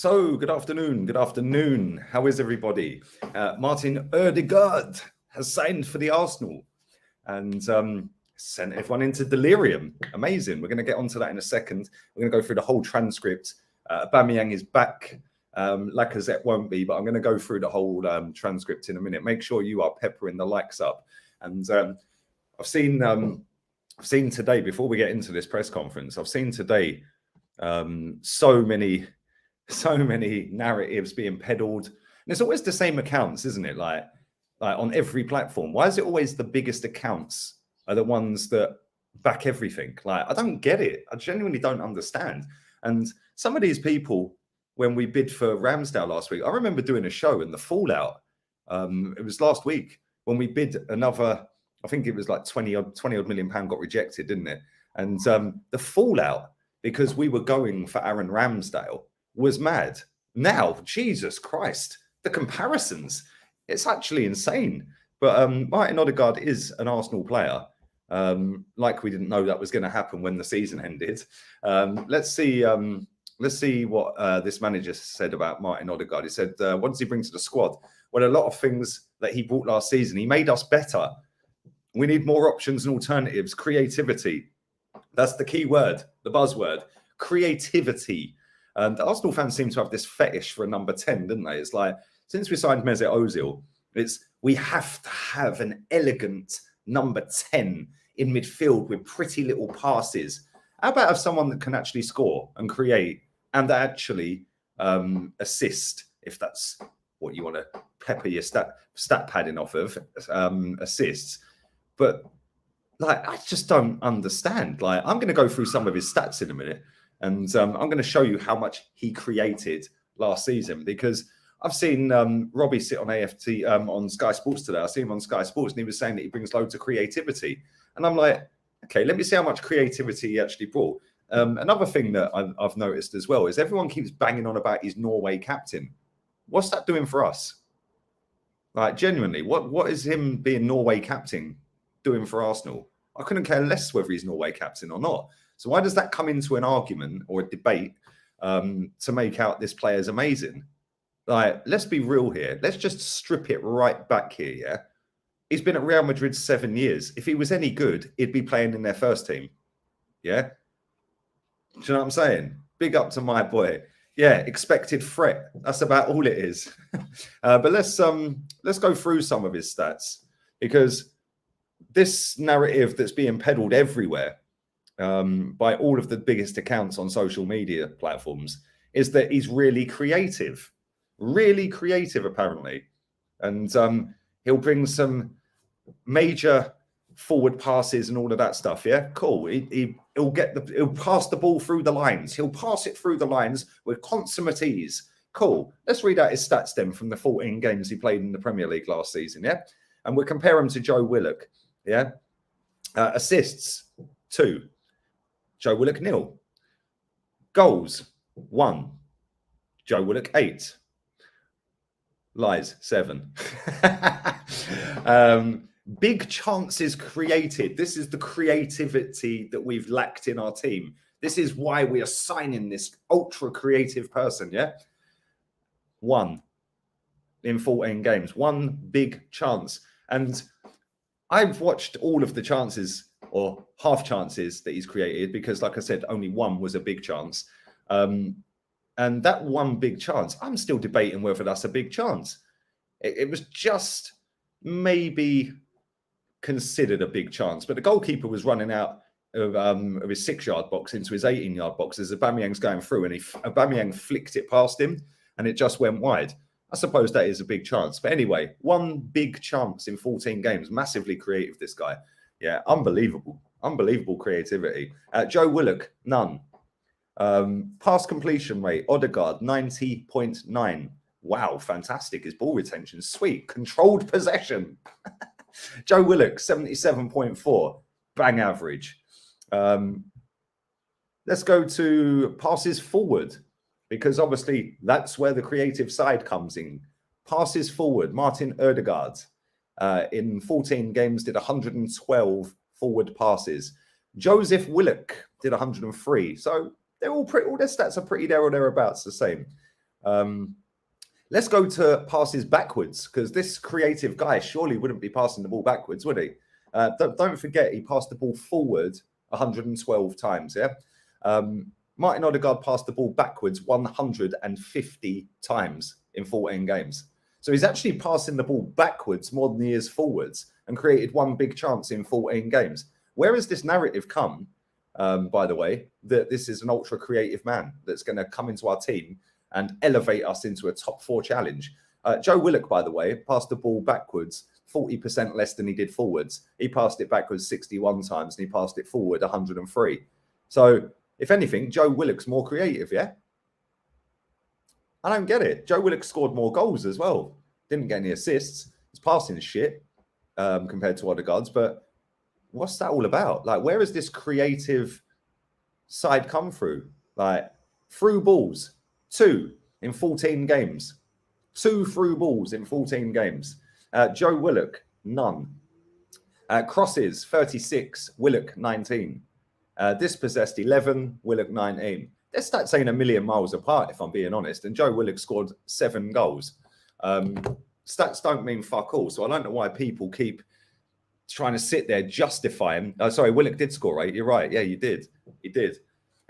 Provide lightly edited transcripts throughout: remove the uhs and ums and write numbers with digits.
So, good afternoon. Good afternoon. How is everybody? Martin Odegaard has signed for the Arsenal and sent everyone into delirium. Amazing. We're going to get onto that in a second. We're going to go through the whole transcript. Aubameyang is back. Lacazette won't be, but I'm going to go through the whole transcript in a minute. Make sure you are peppering the likes up. And I've seen today, before we get into this press conference, I've seen today so many narratives being peddled, and it's always the same accounts, isn't it? Like on every platform. Why is it always the biggest accounts are the ones that back everything? Like, I don't get it. I genuinely don't understand. And some of these people, when we bid for Ramsdale last week, I remember doing a show and the fallout. It was last week when we bid another, I think it was like 20 odd million pound got rejected, didn't it? And the fallout, because we were going for Aaron Ramsdale, was mad. Now, Jesus Christ, the comparisons, it's actually insane. But Martin Odegaard is an Arsenal player. Like we didn't know that was going to happen when the season ended. Let's see what this manager said about Martin Odegaard. He said, what does he bring to the squad? Well, a lot of things that he brought last season. He made us better. We need more options and alternatives. Creativity. That's the key word, the buzzword. Creativity. The Arsenal fans seem to have this fetish for a number 10, didn't they? It's like, since we signed Mesut Ozil, we have to have an elegant number 10 in midfield with pretty little passes. How about have someone that can actually score and create and actually assist, if that's what you want to pepper your stat padding off of, assists. But like, I just don't understand. Like, I'm going to go through some of his stats in a minute. And I'm going to show you how much he created last season, because I've seen Robbie sit on AFT on Sky Sports today. I see him on Sky Sports and he was saying that he brings loads of creativity. And I'm like, okay, let me see how much creativity he actually brought. Another thing that I've noticed as well is everyone keeps banging on about his Norway captain. What's that doing for us? Like, genuinely, what is him being Norway captain doing for Arsenal? I couldn't care less whether he's Norway captain or not. So why does that come into an argument or a debate to make out this player is amazing? Like, let's be real here. Let's just strip it right back here, yeah? He's been at Real Madrid 7 years. If he was any good, he'd be playing in their first team. Yeah? Do you know what I'm saying? Big up to my boy. Yeah, expected threat. That's about all it is. But let's go through some of his stats, because this narrative that's being peddled everywhere by all of the biggest accounts on social media platforms is that he's really creative apparently. And he'll bring some major forward passes and all of that stuff. Yeah, cool. He'll pass the ball through the lines. He'll pass it through the lines with consummate ease. Cool. Let's read out his stats then from the 14 games he played in the Premier League last season. Yeah, and we'll compare him to Joe Willock. Yeah, assists 2. Joe Willock 0. Goals 1. Joe Willock 8. Lies 7. Big chances created. This is the creativity that we've lacked in our team. This is why we are signing this ultra creative person. Yeah, 1 in 14 games. 1 big chance. And I've watched all of the chances or half chances that he's created, because, like I said, only 1 was a big chance. And that 1 big chance, I'm still debating whether that's a big chance. It was just maybe considered a big chance, but the goalkeeper was running out of his 6-yard box into his 18-yard box as Aubameyang's going through, and Aubameyang flicked it past him and it just went wide. I suppose that is a big chance. But anyway, 1 big chance in 14 games. Massively creative, this guy. Yeah, unbelievable. Unbelievable creativity. Joe Willock, none. Pass completion rate, Odegaard, 90.9. Wow, fantastic. His ball retention, sweet. Controlled possession. Joe Willock, 77.4. Bang average. Let's go to passes forward, because obviously that's where the creative side comes in. Passes forward, Martin Odegaard in 14 games did 112 forward passes. Joseph Willock did 103. So they're all their stats are pretty there or thereabouts the same. Let's go to passes backwards, because this creative guy surely wouldn't be passing the ball backwards, would he? Don't forget, he passed the ball forward 112 times, yeah? Martin Odegaard passed the ball backwards 150 times in 14 games. So he's actually passing the ball backwards more than he is forwards and created one big chance in 14 games. Where has this narrative come, by the way, that this is an ultra creative man that's going to come into our team and elevate us into a top 4 challenge? Joe Willock, by the way, passed the ball backwards 40% less than he did forwards. He passed it backwards 61 times and he passed it forward 103. So, if anything, Joe Willock's more creative, yeah? I don't get it. Joe Willock scored more goals as well. Didn't get any assists. His passing is shit compared to Odegaard's, but what's that all about? Like, where has this creative side come through? Like, through balls, 2 in 14 games. 2 through balls in 14 games. Joe Willock, none. Crosses, 36. Willock, 19. Dispossessed, 11. Willock, 19. Their stats ain't a million miles apart, if I'm being honest. And Joe Willock scored 7 goals. Stats don't mean fuck all. So I don't know why people keep trying to sit there justifying. Sorry, Willock did score 8. You're right. Yeah, you did. He did.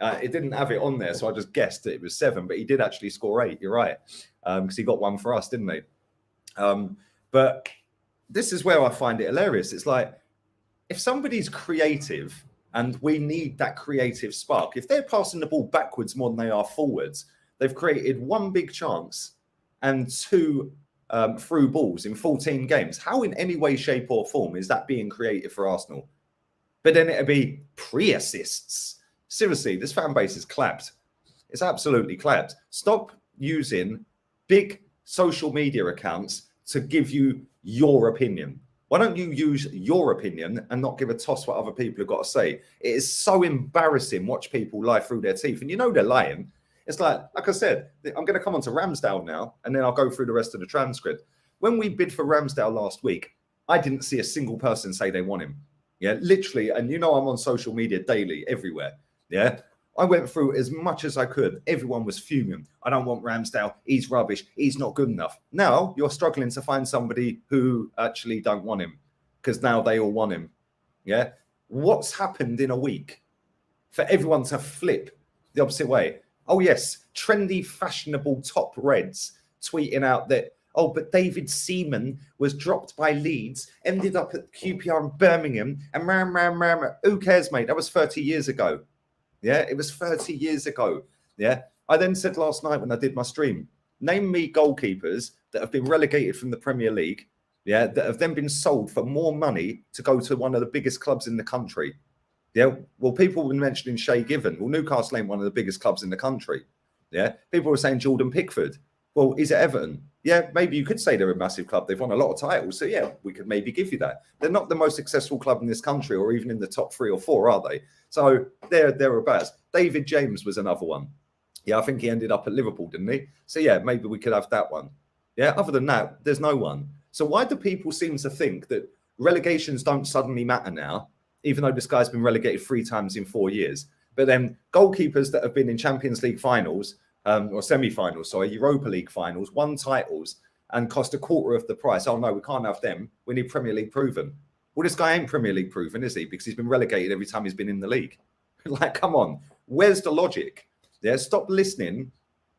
It didn't have it on there, so I just guessed that it was 7. But he did actually score 8. You're right. Because he got one for us, didn't he? But this is where I find it hilarious. It's like, if somebody's creative and we need that creative spark, if they're passing the ball backwards more than they are forwards, they've created one big chance and 2 through balls in 14 games. How in any way, shape or form is that being creative for Arsenal? But then it'll be pre-assists. Seriously, this fan base is clapped. It's absolutely clapped. Stop using big social media accounts to give you your opinion. Why don't you use your opinion and not give a toss what other people have got to say? It is so embarrassing. Watch people lie through their teeth, and you know they're lying. It's like I said, I'm going to come on to Ramsdale now, and then I'll go through the rest of the transcript. When we bid for Ramsdale last week, I didn't see a single person say they want him. Yeah, literally. And you know I'm on social media daily, everywhere. Yeah. I went through as much as I could. Everyone was fuming. I don't want Ramsdale. He's rubbish. He's not good enough. Now you're struggling to find somebody who actually don't want him, because now they all want him. Yeah. What's happened in a week for everyone to flip the opposite way? Oh, yes. Trendy, fashionable top reds tweeting out that, oh, but David Seaman was dropped by Leeds, ended up at QPR in Birmingham, and who cares, mate? That was 30 years ago. Yeah, it was 30 years ago. Yeah. I then said last night when I did my stream, name me goalkeepers that have been relegated from the Premier League, yeah, that have then been sold for more money to go to one of the biggest clubs in the country. Yeah. Well, people were mentioning Shay Given. Well, Newcastle ain't one of the biggest clubs in the country. Yeah. People were saying Jordan Pickford. Well, is it Everton? Yeah, maybe you could say they're a massive club. They've won a lot of titles. So, yeah, we could maybe give you that. They're not the most successful club in this country or even in the top 3 or 4, are they? So, they're thereabouts. David James was another one. Yeah, I think he ended up at Liverpool, didn't he? So, yeah, maybe we could have that one. Yeah, other than that, there's no one. So, why do people seem to think that relegations don't suddenly matter now, even though this guy's been relegated 3 times in 4 years? But then goalkeepers that have been in Champions League finals, or semi-finals, sorry, Europa League finals, won titles and cost a quarter of the price. Oh, no, we can't have them. We need Premier League proven. Well, this guy ain't Premier League proven, is he? Because he's been relegated every time he's been in the league. Like, come on. Where's the logic? Yeah, stop listening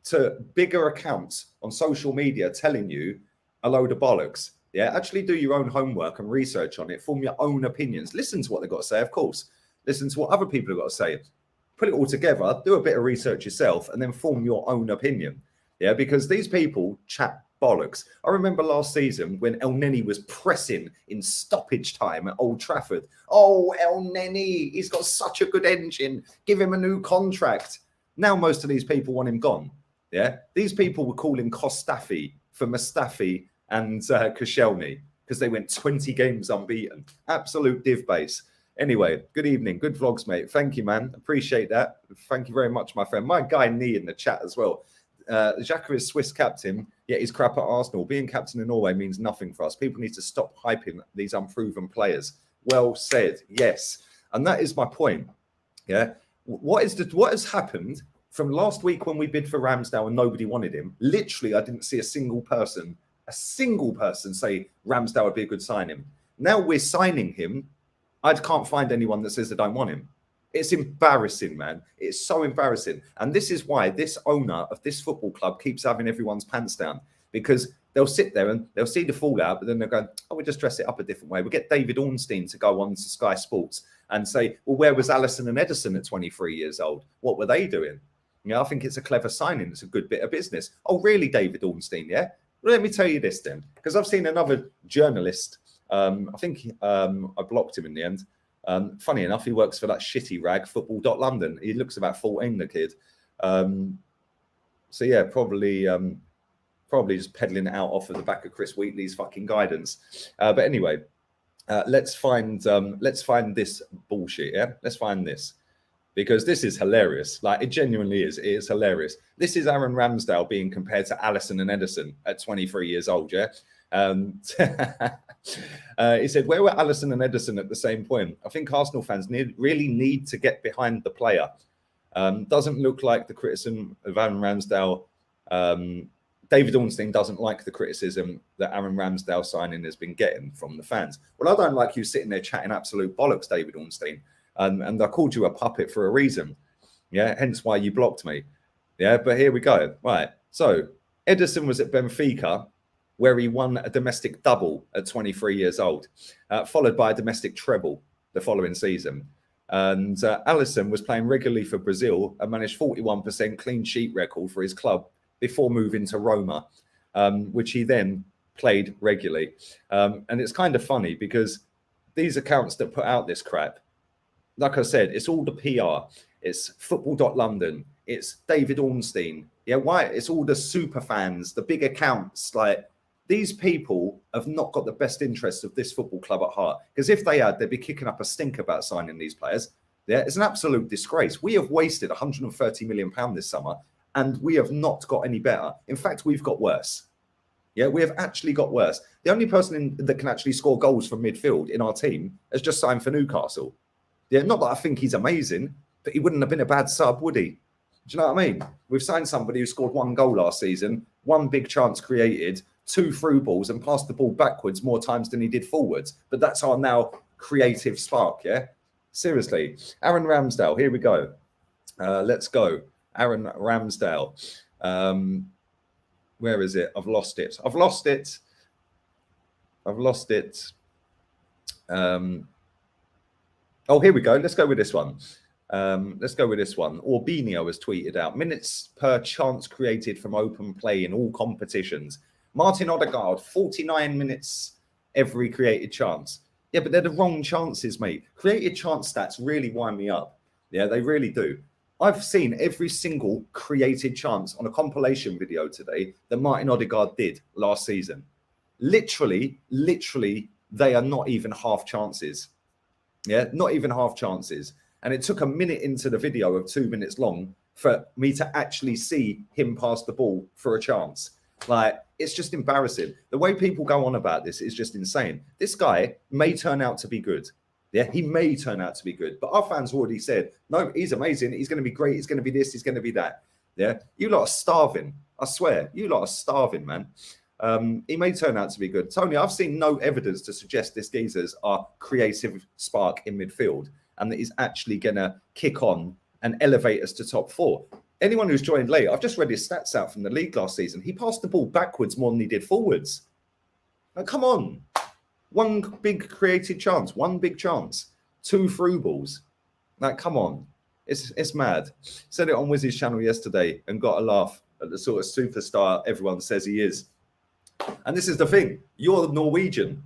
to bigger accounts on social media telling you a load of bollocks. Yeah, actually do your own homework and research on it. Form your own opinions. Listen to what they've got to say, of course. Listen to what other people have got to say. Put it all together, do a bit of research yourself, and then form your own opinion. Yeah, because these people chat bollocks. I remember last season when El Neni was pressing in stoppage time at Old Trafford. Oh, El Neni, he's got such a good engine. Give him a new contract. Now most of these people want him gone. Yeah, these people were calling Kostafi for Mustafi and Koscielny because they went 20 games unbeaten. Absolute div base. Anyway, good evening. Good vlogs, mate. Thank you, man. Appreciate that. Thank you very much, my friend. My guy Nee in the chat as well. Xhaka is Swiss captain, yet he's crap at Arsenal. Being captain in Norway means nothing for us. People need to stop hyping these unproven players. Well said. Yes. And that is my point. Yeah. What has happened From last week when we bid for Ramsdale and nobody wanted him, literally, I didn't see a single person say Ramsdale would be a good signing. Now we're signing him. I can't find anyone that says they don't want him. It's embarrassing, man. It's so embarrassing. And this is why this owner of this football club keeps having everyone's pants down, because they'll sit there and they'll see the fallout, but then they'll go, oh, we'll just dress it up a different way. We'll get David Ornstein to go on to Sky Sports and say, well, where was Alisson and Ederson at 23 years old? What were they doing? You know, I think it's a clever signing. It's a good bit of business. Oh, really, David Ornstein? Yeah. Well, let me tell you this then, because I've seen another journalist. I think I blocked him in the end. Funny enough, he works for that shitty rag, football.london. He looks about 14, the kid. So yeah, probably just peddling it out off of the back of Chris Wheatley's fucking guidance. But anyway, let's find this bullshit. Yeah, let's find this, because this is hilarious. Like, it genuinely is. It is hilarious. This is Aaron Ramsdale being compared to Alisson and Ederson at 23 years old. Yeah. He said, where were Alisson and Ederson at the same point? I think Arsenal fans really need to get behind the player. Doesn't look like the criticism of Aaron Ramsdale. David Ornstein doesn't like the criticism that Aaron Ramsdale signing has been getting from the fans. Well, I don't like you sitting there chatting absolute bollocks, David Ornstein. And I called you a puppet for a reason. Yeah, hence why you blocked me. Yeah, but here we go. Right. So Ederson was at Benfica, where he won a domestic double at 23 years old, followed by a domestic treble the following season. And Alisson was playing regularly for Brazil and managed 41% clean sheet record for his club before moving to Roma, which he then played regularly. And it's kind of funny because these accounts that put out this crap, like I said, it's all the PR. It's football.london. It's David Ornstein. Yeah, why? It's all the super fans, the big accounts. Like, these people have not got the best interests of this football club at heart. Because if they had, they'd be kicking up a stink about signing these players. Yeah, it's an absolute disgrace. We have wasted £130 million this summer, and we have not got any better. In fact, we've got worse. Yeah, we have actually got worse. The only person that can actually score goals from midfield in our team has just signed for Newcastle. Yeah, not that I think he's amazing, but he wouldn't have been a bad sub, would he? Do you know what I mean? We've signed somebody who scored one goal last season, one big chance created, 2 through balls, and passed the ball backwards more times than he did forwards. But that's our now creative spark, yeah? Seriously. Aaron Ramsdale, here we go. Let's go. Aaron Ramsdale. Where is it? I've lost it. Oh, here we go. Let's go with this one. Orbinio has tweeted out minutes per chance created from open play in all competitions. Martin Odegaard, 49 minutes every created chance. Yeah, but they're the wrong chances, mate. Created chance stats really wind me up. Yeah, they really do. I've seen every single created chance on a compilation video today that Martin Odegaard did last season. Literally, they are not even half chances. Yeah, not even half chances. And it took a minute into the video of 2 minutes long for me to actually see him pass the ball for a chance. Like, it's just embarrassing. The way people go on about this is just insane. This guy may turn out to be good. Yeah, he may turn out to be good. But our fans already said, no, he's amazing. He's going to be great. He's going to be this. He's going to be that. Yeah, you lot are starving. I swear, you lot are starving, man. He may turn out to be good. Tony, I've seen no evidence to suggest this geezer's our creative spark in midfield and that he's actually going to kick on and elevate us to top 4. Anyone who's joined late, I've just read his stats out from the league last season. He passed the ball backwards more than he did forwards. Now, come on. One big created chance, 2 through balls. Like, come on. It's mad. Said it on Wizzy's channel yesterday and got a laugh at the sort of superstar everyone says he is. And this is the thing. You're Norwegian.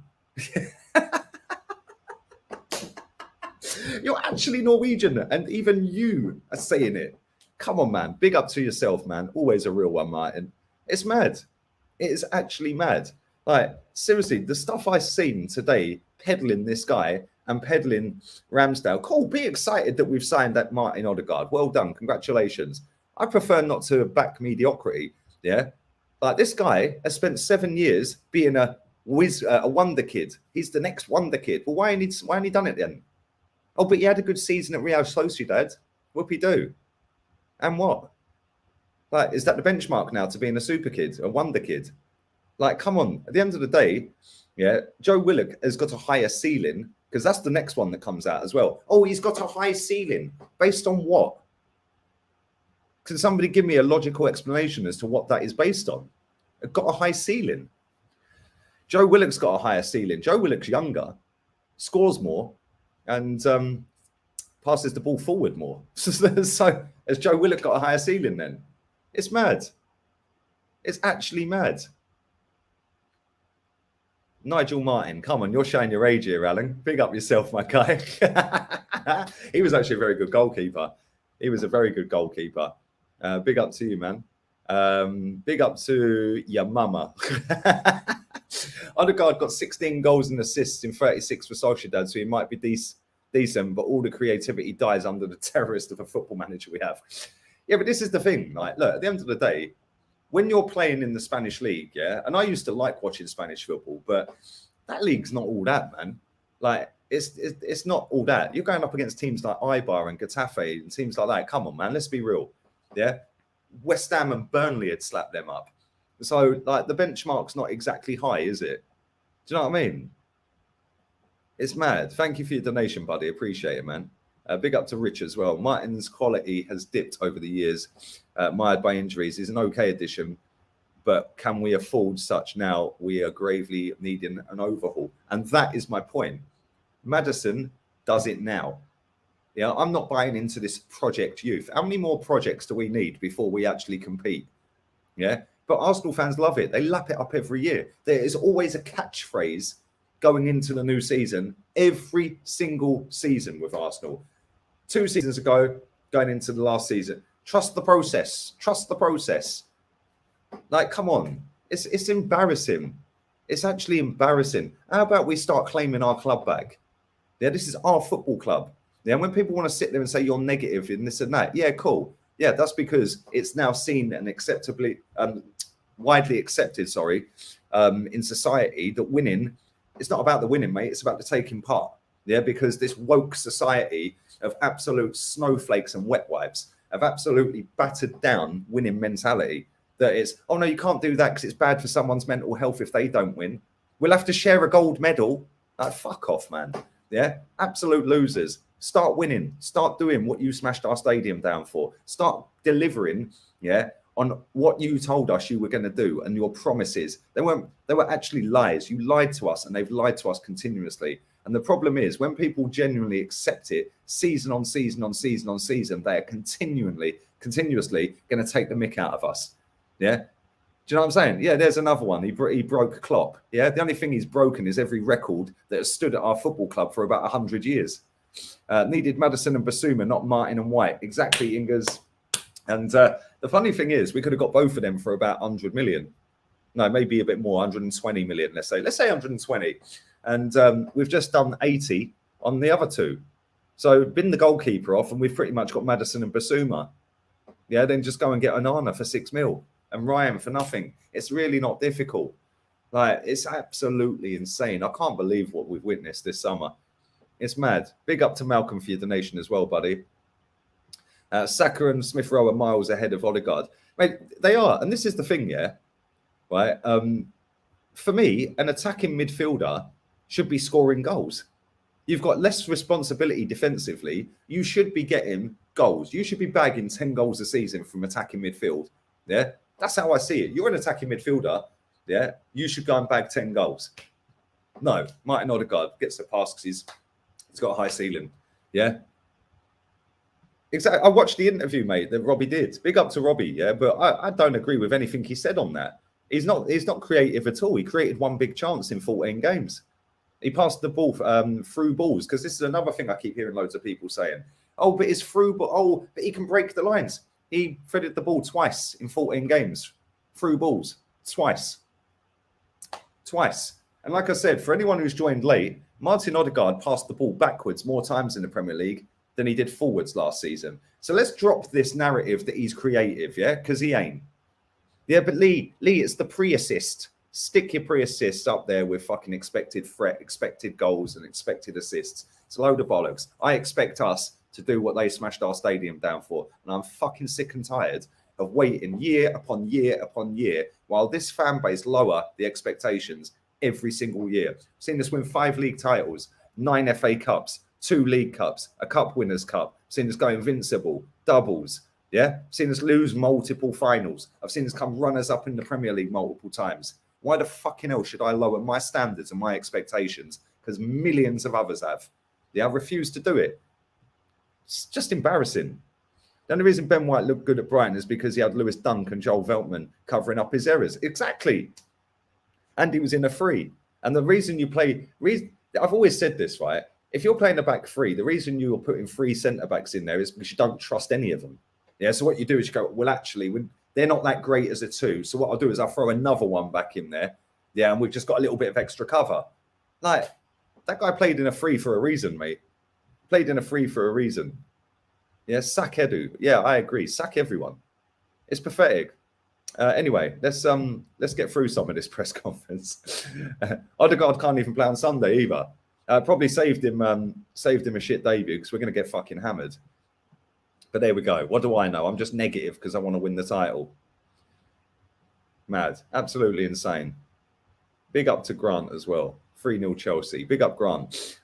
You're actually Norwegian. And even you are saying it. Come on, man. Big up to yourself, man. Always a real one, Martin. It's mad. It is actually mad. Like, seriously, the stuff I've seen today, peddling this guy and peddling Ramsdale. Cool, be excited that we've signed that Martin Odegaard. Well done. Congratulations. I prefer not to back mediocrity. Yeah. Like, this guy has spent 7 years being a wonder kid. He's the next wonder kid. Well, why ain't he done it then? Oh, but he had a good season at Real Sociedad. Whoopie-doo. And what? Like, is that the benchmark now to being a super kid, a wonder kid? Like, come on. At the end of the day, yeah, Joe Willock has got a higher ceiling, because that's the next one that comes out as well. Oh, he's got a high ceiling. Based on what? Can somebody give me a logical explanation as to what that is based on? It got a high ceiling. Joe Willock's got a higher ceiling. Joe Willock's younger, scores more, and passes the ball forward more. So has Joe Willock got a higher ceiling then? It's mad. It's actually mad. Nigel Martin, come on, you're showing your age here, Alan. Big up yourself, my guy. He was actually a very good goalkeeper. He was a very good goalkeeper. Big up to you, man. Big up to your mama. Odegaard got 16 goals and assists in 36 for Sociedad, so he might be decent, but all the creativity dies under the terrorist of a football manager we have. Yeah, but this is the thing. Like, look, at the end of the day, when you're playing in the Spanish league, yeah, and I used to like watching Spanish football, but that league's not all that, man. Like, it's not all that. You're going up against teams like Eibar and Getafe and teams like that. Come on, man, let's be real. Yeah, West Ham and Burnley had slapped them up. So, like, the benchmark's not exactly high, is it? Do you know what I mean? It's mad. Thank you for your donation, buddy. Appreciate it, man. Big up to Rich as well. Martin's quality has dipped over the years, mired by injuries. He's an okay addition, but can we afford such now? We are gravely needing an overhaul. And that is my point. Maddison does it now. Yeah, I'm not buying into this project youth. How many more projects do we need before we actually compete? Yeah, but Arsenal fans love it. They lap it up every year. There is always a catchphrase going into the new season, every single season with Arsenal. 2 seasons ago, going into the last season, trust the process. Trust the process. Like, come on. It's embarrassing. It's actually embarrassing. How about we start claiming our club back? Yeah, this is our football club. Yeah, and when people want to sit there and say you're negative in this and that, yeah, cool. Yeah, that's because it's now seen and acceptably, widely accepted, in society that winning, it's not about the winning, mate. It's about the taking part. Yeah, because this woke society of absolute snowflakes and wet wipes have absolutely battered down winning mentality. That is, oh no, you can't do that because it's bad for someone's mental health if they don't win. We'll have to share a gold medal. Like, fuck off, man. Yeah, absolute losers. Start winning. Start doing what you smashed our stadium down for. Start delivering, yeah, on what you told us you were going to do and your promises. They were actually lies. You lied to us, and they've lied to us continuously. And the problem is, when people genuinely accept it, season on season on season on season, they are continuously going to take the mick out of us. Yeah. Do you know what I'm saying? Yeah, there's another one. He broke Klopp. Yeah. The only thing he's broken is every record that has stood at our football club for about 100 years. Needed Maddison and Basuma, not Martin and White. Exactly, Ingers. And the funny thing is, we could have got both of them for about 100 million. No, maybe a bit more, 120 million, let's say. Let's say 120. And we've just done 80 on the other two. So bin the goalkeeper off, and we've pretty much got Maddison and Basuma. Yeah, then just go and get Onana for 6 mil and Ryan for nothing. It's really not difficult. Like, it's absolutely insane. I can't believe what we've witnessed this summer. It's mad. Big up to Malcolm for your donation as well, buddy. Saka and Smith Rowe are miles ahead of Odegaard. Mate, they are. And this is the thing, yeah? Right? For me, an attacking midfielder should be scoring goals. You've got less responsibility defensively. You should be getting goals. You should be bagging 10 goals a season from attacking midfield. Yeah? That's how I see it. You're an attacking midfielder. Yeah? You should go and bag 10 goals. No, Martin Odegaard gets the pass because he's got a high ceiling. Yeah? Exactly. I watched the interview, mate, that Robbie did. Big up to Robbie, yeah? But I don't agree with anything he said on that. He's not creative at all. He created one big chance in 14 games. He passed the ball through balls, because this is another thing I keep hearing loads of people saying. Oh, but it's through, but he can break the lines. He threaded the ball twice in 14 games. Through balls. Twice. And like I said, for anyone who's joined late, Martin Odegaard passed the ball backwards more times in the Premier League than he did forwards last season. So let's drop this narrative that he's creative, yeah? Because he ain't. Yeah, but Lee, it's the pre-assist. Stick your pre-assists up there with fucking expected threat, expected goals, and expected assists. It's a load of bollocks. I expect us to do what they smashed our stadium down for. And I'm fucking sick and tired of waiting year upon year upon year while this fan base lower the expectations every single year. I've seen us win 5 league titles, 9 FA Cups, 2 League Cups, a Cup Winners' Cup. I've seen us go invincible, doubles. Yeah, I've seen us lose multiple finals. I've seen us come runners up in the Premier League multiple times. Why the fucking hell should I lower my standards and my expectations? Because millions of others have. Yeah, I refuse to do it. It's just embarrassing. The only reason Ben White looked good at Brighton is because he had Lewis Dunk and Joel Veltman covering up his errors. Exactly. And he was in a free. And the reason you play... I've always said this, right? If you're playing a back three, the reason you're putting 3 centre-backs in there is because you don't trust any of them. Yeah, so what you do is you go, well, actually, they're not that great as a 2. So what I'll do is I'll throw another one back in there. Yeah, and we've just got a little bit of extra cover. Like, that guy played in a 3 for a reason, mate. Played in a 3 for a reason. Yeah, sack Edu. Yeah, I agree. Sack everyone. It's pathetic. Anyway, let's get through some of this press conference. Odegaard can't even play on Sunday either. Probably saved him a shit debut because we're going to get fucking hammered. But there we go. What do I know? I'm just negative because I want to win the title. Mad. Absolutely insane. Big up to Grant as well. 3-0 Chelsea. Big up Grant.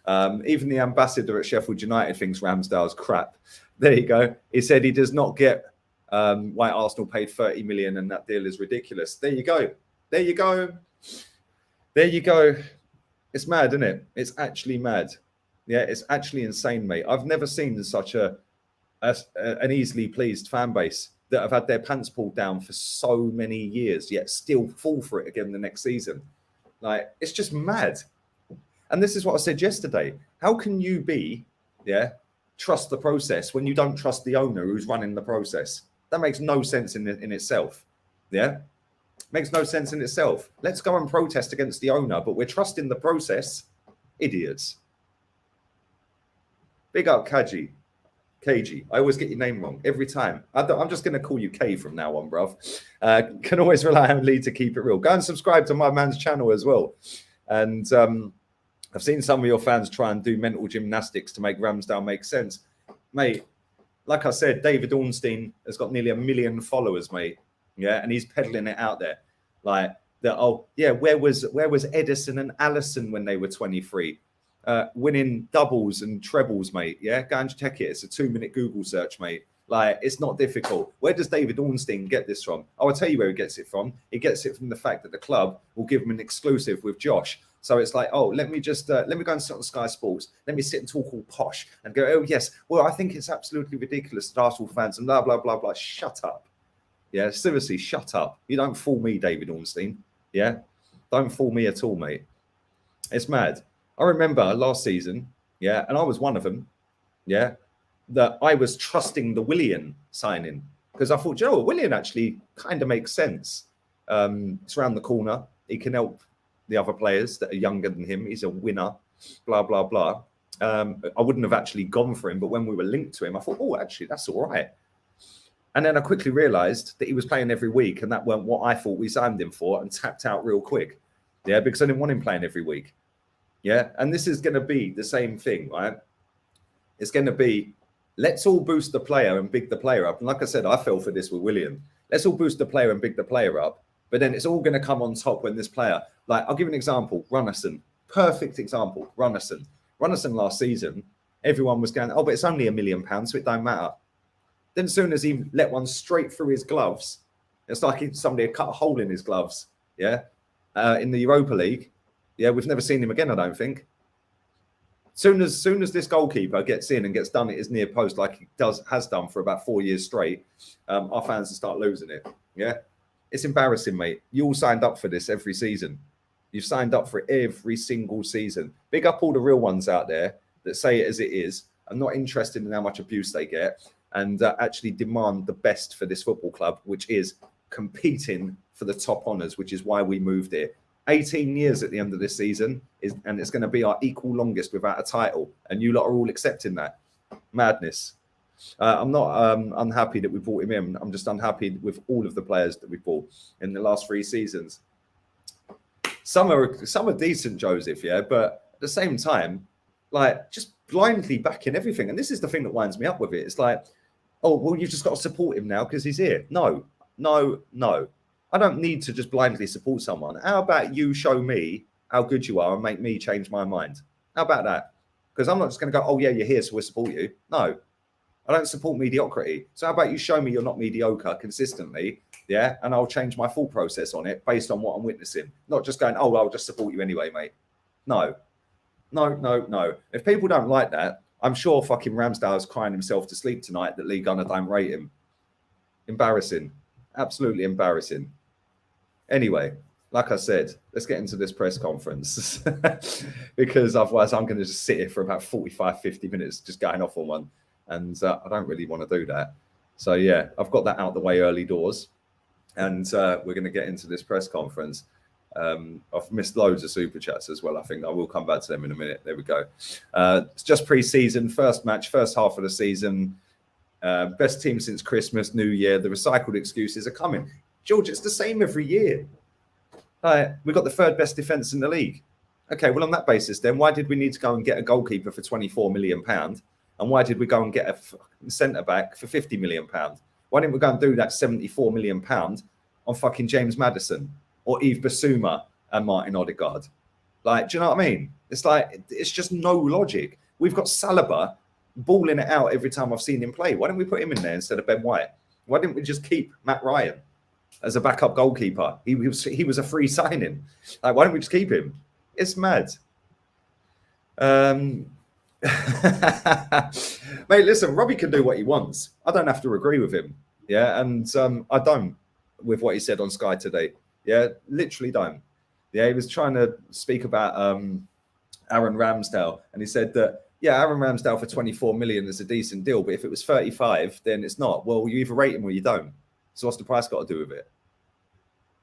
Even the ambassador at Sheffield United thinks Ramsdale's crap. There you go. He said he does not get why Arsenal paid 30 million and that deal is ridiculous. There you go. There you go. There you go. It's mad, isn't it? It's actually mad. Yeah, it's actually insane, mate. I've never seen such an easily pleased fan base that have had their pants pulled down for so many years, yet still fall for it again the next season. Like, it's just mad. And this is what I said yesterday. How can you trust the process when you don't trust the owner who's running the process? That makes no sense in itself. Yeah? Makes no sense in itself. Let's go and protest against the owner, but we're trusting the process. Idiots. Big up, KG. I always get your name wrong every time. I'm just going to call you K from now on, bruv. Can always rely on Lee to keep it real. Go and subscribe to my man's channel as well. And I've seen some of your fans try and do mental gymnastics to make Ramsdale make sense. Mate, like I said, David Ornstein has got nearly 1 million followers, mate. Yeah, and he's peddling it out there. Like, where was Edison and Allison when they were 23? Winning doubles and trebles, mate. Yeah, go and check it. It's a 2-minute Google search, mate. Like, it's not difficult. Where does David Ornstein get this from? I'll tell you where he gets it from. He gets it from the fact that the club will give him an exclusive with Josh. So it's like, oh, let me go and sit on Sky Sports. Let me sit and talk all posh and go, oh, yes, well, I think it's absolutely ridiculous that Arsenal fans and blah, blah, blah, blah. Shut up. Yeah, seriously, shut up. You don't fool me, David Ornstein. Yeah, don't fool me at all, mate. It's mad. I remember last season, yeah, and I was one of them, yeah, that I was trusting the Willian signing because I thought, you know what, Willian actually kind of makes sense. It's around the corner. He can help the other players that are younger than him. He's a winner, blah, blah, blah. I wouldn't have actually gone for him, but when we were linked to him, I thought, oh, actually, that's all right. And then I quickly realised that he was playing every week and that weren't what I thought we signed him for and tapped out real quick. Yeah, because I didn't want him playing every week. Yeah, and this is going to be the same thing, right? It's going to be, let's all boost the player and big the player up. And like I said, I fell for this with William. Let's all boost the player and big the player up. But then it's all going to come on top when this player, like, I'll give you an example, Runnison. Perfect example, Runnison. Runnison last season, everyone was going, oh, but it's only £1 million, so it don't matter. Then as soon as he let one straight through his gloves, it's like somebody had cut a hole in his gloves, yeah? In the Europa League, yeah, we've never seen him again, I don't think. Soon as this goalkeeper gets in and gets done at his near post like he has done for about 4 years straight, our fans will start losing it, yeah? It's embarrassing, mate. You all signed up for this every season. You've signed up for it every single season. Big up all the real ones out there that say it as it is. I'm not interested in how much abuse they get and actually demand the best for this football club, which is competing for the top honours, which is why we moved here. 18 years at the end of this season, and it's going to be our equal longest without a title. And you lot are all accepting that. Madness. I'm not unhappy that we brought him in. I'm just unhappy with all of the players that we bought in the last 3 seasons. Some are decent, Joseph, yeah, but at the same time, like, just blindly backing everything. And this is the thing that winds me up with it. It's like, Oh, well, you've just got to support him now because he's here. No. I don't need to just blindly support someone. How about you show me how good you are and make me change my mind? How about that? Because I'm not just going to go, oh, yeah, you're here, so we'll support you. No, I don't support mediocrity. So how about you show me you're not mediocre consistently, yeah? And I'll change my thought process on it based on what I'm witnessing. Not just going, oh, I'll just support you anyway, mate. No. If people don't like that, I'm sure fucking Ramsdale's crying himself to sleep tonight that Lee Gunner don't rate him. Embarrassing. Absolutely embarrassing. Anyway, like I said, let's get into this press conference because otherwise I'm going to just sit here for about 45, 50 minutes just going off on one. And I don't really want to do that. So, yeah, I've got that out the way early doors. And we're going to get into this press conference. I've missed loads of super chats as well. I think I will come back to them in a minute. There we go. It's just pre-season, first match, first half of the season. Best team since Christmas, New Year. The recycled excuses are coming. George, it's the same every year. We've got the third best defence in the league. Okay, well, on that basis, then, why did we need to go and get a goalkeeper for £24 million? And why did we go and get a centre-back for £50 million? Why didn't we go and do that £74 million on fucking James Maddison or Yves Bissouma and Martin Odegaard? Like, do you know what I mean? It's like, it's just no logic. We've got Saliba balling it out every time I've seen him play. Why didn't we put him in there instead of Ben White? Why didn't we just keep Matt Ryan as a backup goalkeeper? He was a free signing. Like, why don't we just keep him? It's mad. Mate, listen, Robbie can do what he wants. I don't have to agree with him. Yeah, and I don't with what he said on Sky today. Yeah, literally don't. Yeah, he was trying to speak about Aaron Ramsdale, and he said that, yeah, Aaron Ramsdale for 24 million is a decent deal, but if it was 35, then it's not. Well, you either rate him or you don't. So what's the price got to do with it?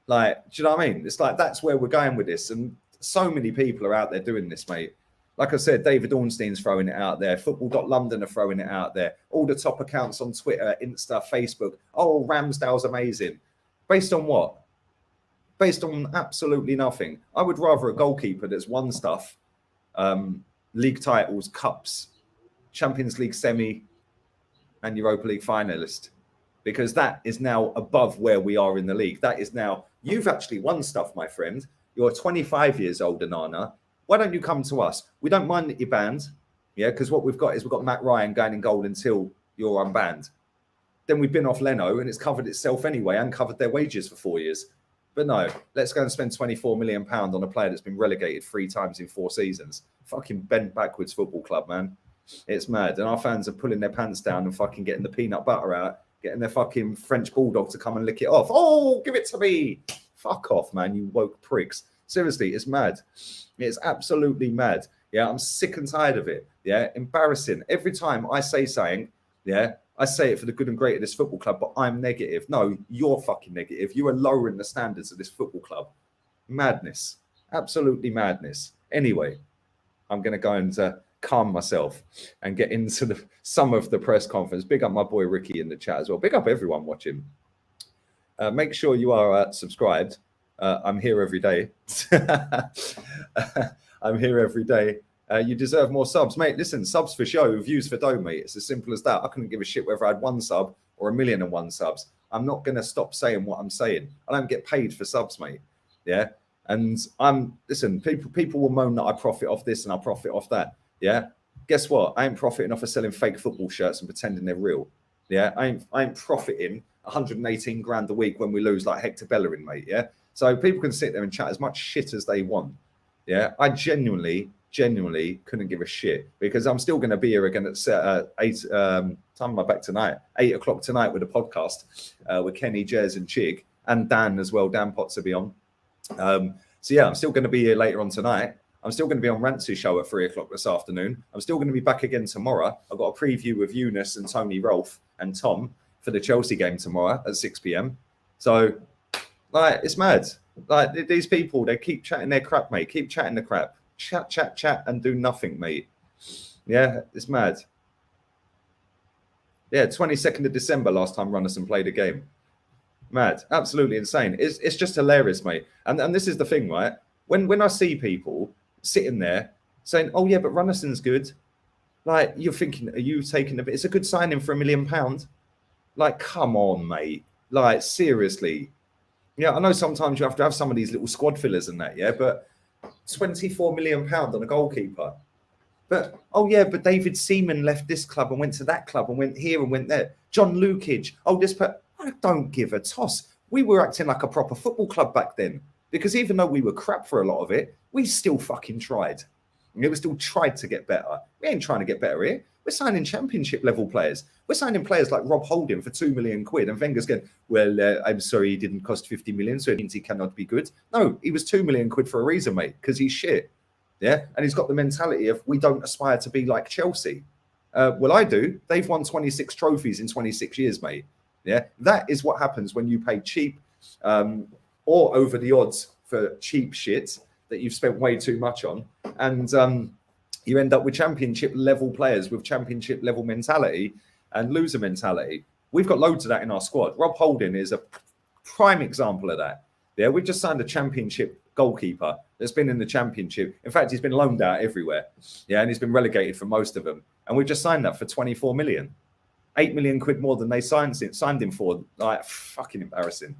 Like, do you know what I mean? It's like, that's where we're going with this. And so many people are out there doing this, mate. Like I said, David Ornstein's throwing it out there. Football.London are throwing it out there. All the top accounts on Twitter, Insta, Facebook. Oh, Ramsdale's amazing. Based on what? Based on absolutely nothing. I would rather a goalkeeper that's won stuff, league titles, cups, Champions League semi, and Europa League finalist, because that is now above where we are in the league. That is now, you've actually won stuff, my friend. You're 25 years old, Anana. Why don't you come to us? We don't mind that you're banned, yeah, because what we've got Matt Ryan going in goal until you're unbanned. Then we've been off Leno, and it's covered itself anyway, and covered their wages for 4 years. But no, let's go and spend £24 million on a player that's been relegated 3 times in 4 seasons. Fucking bent backwards football club, man. It's mad. And our fans are pulling their pants down and fucking getting the peanut butter out, getting their fucking French bulldog to come and lick it off. Oh, give it to me. Fuck off, man, you woke pricks. Seriously, it's mad. It's absolutely mad. Yeah, I'm sick and tired of it. Yeah, embarrassing. Every time I say something, yeah, I say it for the good and great of this football club, but I'm negative. No, you're fucking negative. You are lowering the standards of this football club. Madness. Absolutely madness. Anyway, I'm going to go and calm myself and get into some of the press conference. Big up my boy Ricky in the chat as well. Big up everyone watching. Make sure you are subscribed. I'm here every day. I'm here every day. You deserve more subs, mate. Listen, subs for show, views for dough, mate. It's as simple as that. I couldn't give a shit whether I had 1 sub or 1,000,001 subs. I'm not going to stop saying what I'm saying. I don't get paid for subs, mate. Yeah. And listen, people will moan that I profit off this and I profit off that. Yeah. Guess what? I ain't profiting off of selling fake football shirts and pretending they're real. Yeah. I ain't profiting 118 grand a week when we lose like Hector Bellerin, mate. Yeah. So people can sit there and chat as much shit as they want. Yeah. I genuinely couldn't give a shit, because I'm still going to be here again at 8 time am I back tonight, 8 o'clock tonight with a podcast with Kenny, Jez and Chig and Dan as well. Dan Potts will be on. So yeah, I'm still going to be here later on tonight. I'm still going to be on Rantsu's show at 3 o'clock this afternoon. I'm still going to be back again tomorrow. I've got a preview with Eunice and Tony Rolfe and Tom for the Chelsea game tomorrow at 6 p.m. So like, it's mad. Like, these people, they keep chatting their crap, mate. Keep chatting the crap. Chat, and do nothing, mate. Yeah, it's mad. Yeah, 22nd of December, last time Runnison played a game. Mad. Absolutely insane. It's just hilarious, mate. And this is the thing, right? When I see people sitting there saying, oh, yeah, but Runnison's good. Like, you're thinking, are you taking a bit? It's a good signing for £1 million. Like, come on, mate. Like, seriously. Yeah, I know sometimes you have to have some of these little squad fillers and that, yeah, but £24 million on a goalkeeper. But, oh, yeah, but David Seaman left this club and went to that club and went here and went there. John Lukage. Oh, I don't give a toss. We were acting like a proper football club back then because even though we were crap for a lot of it, we still fucking tried. We still tried to get better. We ain't trying to get better here. We're signing championship level players. We're signing players like Rob Holding for £2 million. And Wenger's going, well, I'm sorry, he didn't cost 50 million, so it means he cannot be good. No, he was £2 million for a reason, mate, because he's shit. Yeah. And he's got the mentality of we don't aspire to be like Chelsea. Well, I do. They've won 26 trophies in 26 years, mate. Yeah. That is what happens when you pay cheap or over the odds for cheap shit that you've spent way too much on. And you end up with championship level players with championship level mentality and loser mentality. We've got loads of that in our squad. Rob Holding is a prime example of that. Yeah, we've just signed a championship goalkeeper that's been in the championship. In fact, he's been loaned out everywhere. Yeah, and he's been relegated for most of them. And we've just signed that for 24 million. £8 million more than they signed him for. Like, fucking embarrassing.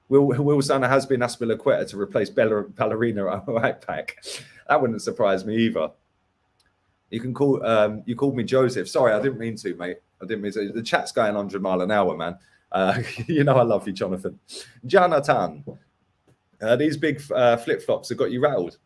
Will Sana has been Aspilicueta to replace Ballerina at right back. That wouldn't surprise me either. You can call you called me Joseph. Sorry, I didn't mean to, mate. I didn't mean to. The chat's going 100 mile an hour, man. You know I love you, Jonathan. Jonathan, these big flip-flops have got you rattled.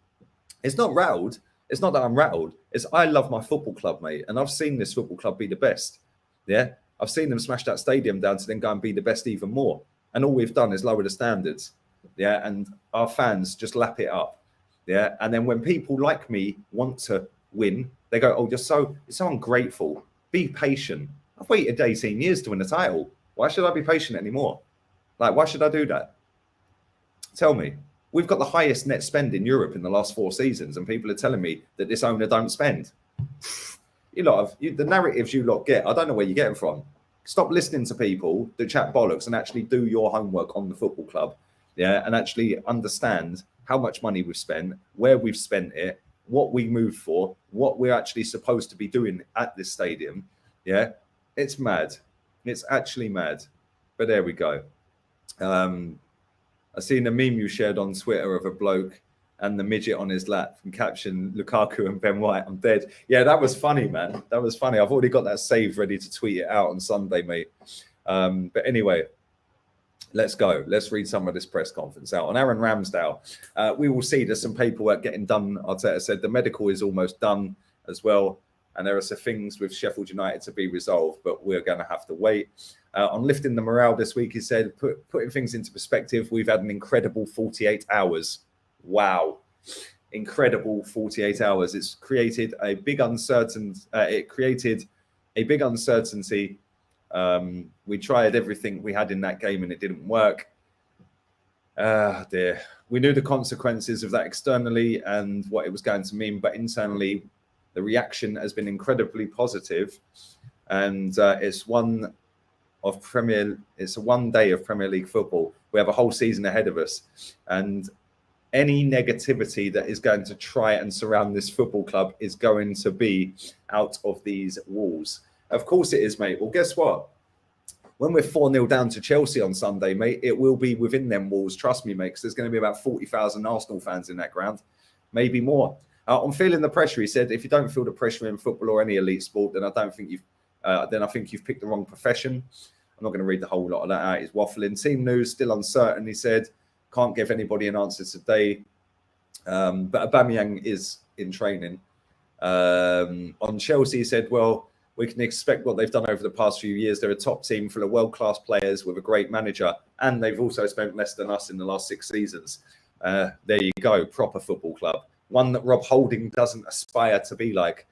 It's not rattled. It's not that I'm rattled. It's I love my football club, mate. And I've seen this football club be the best. Yeah? I've seen them smash that stadium down to then go and be the best even more. And all we've done is lower the standards. Yeah? And our fans just lap it up. Yeah? And then when people like me want to win, they go, oh, you're so ungrateful. Be patient. I've waited 18 years to win a title. Why should I be patient anymore? Like, why should I do that? Tell me. We've got the highest net spend in Europe in the last 4 seasons, and people are telling me that this owner don't spend. The narratives you lot get, I don't know where you get them from. Stop listening to people that chat bollocks and actually do your homework on the football club, yeah, and actually understand how much money we've spent, where we've spent it, what we moved for, what we're actually supposed to be doing at this stadium. Yeah, it's mad. It's actually mad. But there we go. I seen a meme you shared on Twitter of a bloke and the midget on his lap and caption Lukaku and Ben White, I'm dead. Yeah, that was funny, man. That was funny. I've already got that saved ready to tweet it out on Sunday, mate. But anyway, let's go. Let's read some of this press conference out. On Aaron Ramsdale, we will see there's some paperwork getting done. Arteta said the medical is almost done as well. And there are some things with Sheffield United to be resolved, but we're going to have to wait. On lifting the morale this week, he said, putting things into perspective, we've had an incredible 48 hours. Wow. Incredible 48 hours. It's created a big uncertainty. We tried everything we had in that game and it didn't work. Dear. We knew the consequences of that externally and what it was going to mean, but internally, the reaction has been incredibly positive, and it's one day of Premier League football. We have a whole season ahead of us, and any negativity that is going to try and surround this football club is going to be out of these walls. Of course it is, mate. Well, guess what? When we're 4-0 down to Chelsea on Sunday, mate, it will be within them walls. Trust me, mate, because there's going to be about 40,000 Arsenal fans in that ground, maybe more. I'm feeling the pressure. He said, if you don't feel the pressure in football or any elite sport, then I think you've picked the wrong profession. I'm not going to read the whole lot of that out. He's waffling. Team news, still uncertain. He said, can't give anybody an answer today. But Aubameyang is in training. On Chelsea, he said, well, we can expect what they've done over the past few years. They're a top team full of world-class players with a great manager. And they've also spent less than us in the last 6 seasons. There you go. Proper football club. One that Rob Holding doesn't aspire to be like.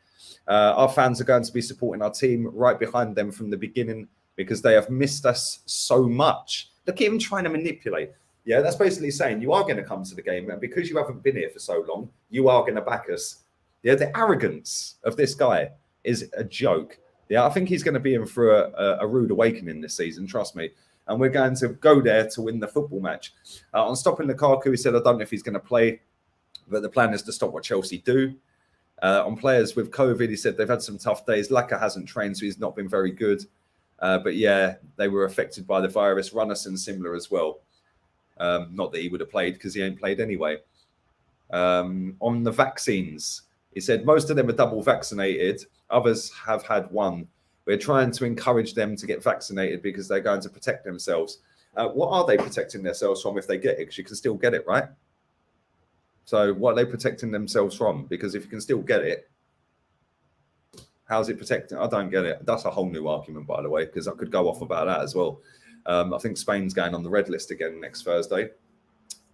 Our fans are going to be supporting our team right behind them from the beginning because they have missed us so much. Look at him trying to manipulate. Yeah, that's basically saying you are going to come to the game, and because you haven't been here for so long, you are going to back us. Yeah, the arrogance of this guy is a joke. Yeah, I think he's going to be in for a rude awakening this season, trust me. And we're going to go there to win the football match. On stopping Lukaku, he said, I don't know if he's going to play, but the plan is to stop what Chelsea do. On players with COVID, he said they've had some tough days. Laka hasn't trained, so he's not been very good. But yeah, they were affected by the virus. Runnison similar as well. Not that he would have played because he ain't played anyway. On the vaccines, he said most of them are double vaccinated. Others have had one. We're trying to encourage them to get vaccinated because they're going to protect themselves. What are they protecting themselves from if they get it? Because you can still get it, right? So what are they protecting themselves from? Because if you can still get it, how's it protecting? I don't get it. That's a whole new argument, by the way, because I could go off about that as well. I think Spain's going on the red list again next Thursday.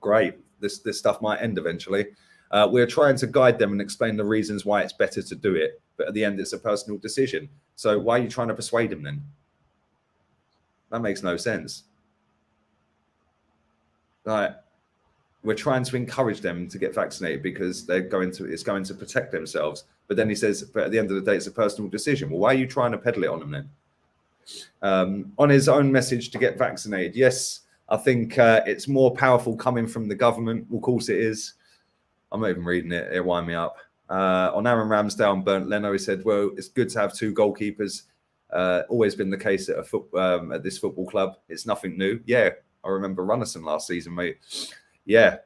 Great. This stuff might end eventually. We're trying to guide them and explain the reasons why it's better to do it. But at the end, it's a personal decision. So why are you trying to persuade them then? That makes no sense. Like, we're trying to encourage them to get vaccinated because it's going to protect themselves. But then he says, but at the end of the day, it's a personal decision. Well, why are you trying to peddle it on them then? On his own message to get vaccinated, yes, I think it's more powerful coming from the government. Well, of course it is. I'm not even reading it. It wind me up. On Aaron Ramsdale and Bernd Leno, he said, well, it's good to have two goalkeepers. Always been the case at this football club. It's nothing new. Yeah, I remember Runnison last season, mate. Yeah.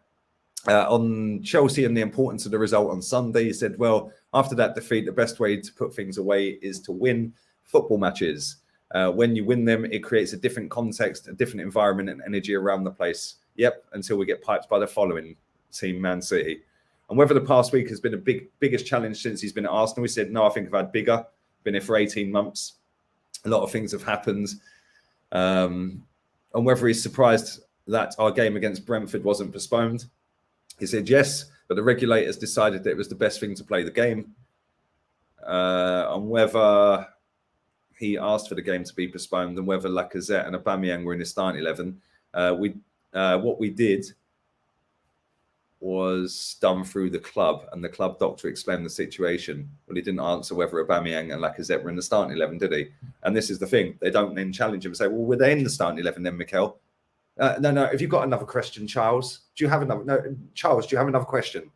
On Chelsea and the importance of the result on Sunday, he said, well, after that defeat, the best way to put things away is to win football matches. When you win them, it creates a different context, a different environment and energy around the place. Yep, until we get piped by the following team, Man City. And whether the past week has been a biggest challenge since he's been at Arsenal, he said, no, I think I've had bigger. Been here for 18 months. A lot of things have happened. And whether he's surprised that our game against Brentford wasn't postponed, he said yes, but the regulators decided that it was the best thing to play the game. On whether he asked for the game to be postponed and whether Lacazette and Aubameyang were in his starting 11, what we did was done through the club, and the club doctor explained the situation. Well, he didn't answer whether Aubameyang and Lacazette were in the starting 11, did he? And this is the thing. They don't then challenge him and say, well, were they in the starting 11 then, Mikel? No. If you've got another question, Charles, do you have another? No, Charles, do you have another question?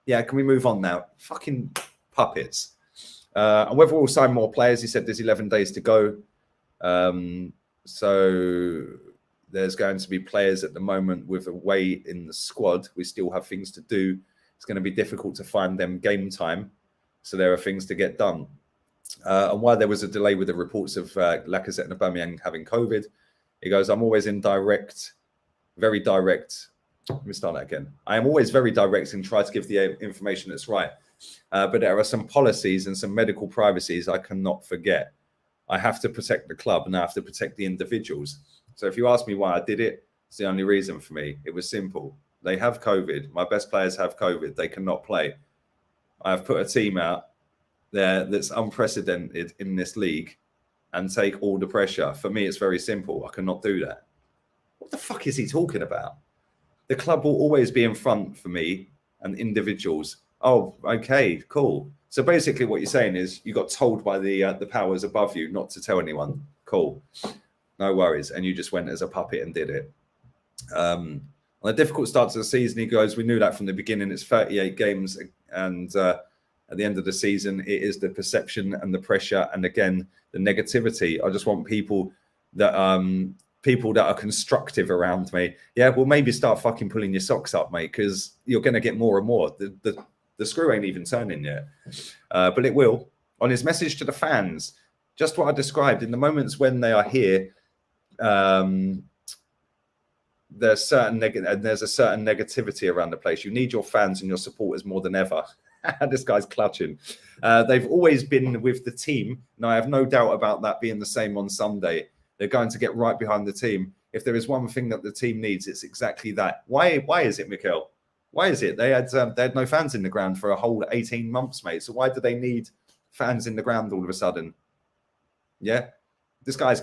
Yeah, can we move on now? Fucking puppets. And whether we'll sign more players, he said there's 11 days to go. So there's going to be players at the moment with a way in the squad. We still have things to do. It's going to be difficult to find them game time. So there are things to get done. And why there was a delay with the reports of Lacazette and Aubameyang having COVID, he goes, I'm always very direct. Let me start that again. I am always very direct and try to give the information that's right. But there are some policies and some medical privacies I cannot forget. I have to protect the club and I have to protect the individuals. So if you ask me why I did it, it's the only reason for me. It was simple. They have COVID. My best players have COVID. They cannot play. I have put a team out there that's unprecedented in this league and take all the pressure. For me, it's very simple. I cannot do that. What the fuck is he talking about? The club will always be in front for me and individuals. Oh, okay, cool. So basically what you're saying is you got told by the powers above you not to tell anyone. Cool. No worries. And you just went as a puppet and did it. On a difficult start to the season, he goes, we knew that from the beginning. It's 38 games. And at the end of the season, it is the perception and the pressure. And again, the negativity. I just want people that are constructive around me. Yeah, well, maybe start fucking pulling your socks up, mate, because you're going to get more and more. The screw ain't even turning yet. But it will. On his message to the fans, just what I described, in the moments when they are here, there's a certain negativity around the place. You need your fans and your supporters more than ever. This guy's clutching. They've always been with the team, and I have no doubt about that being the same on Sunday. They're going to get right behind the team. If there is one thing that the team needs, it's exactly that. Why is it, Mikel? Why is it? They had no fans in the ground for a whole 18 months, mate. So why do they need fans in the ground all of a sudden? Yeah, this guy's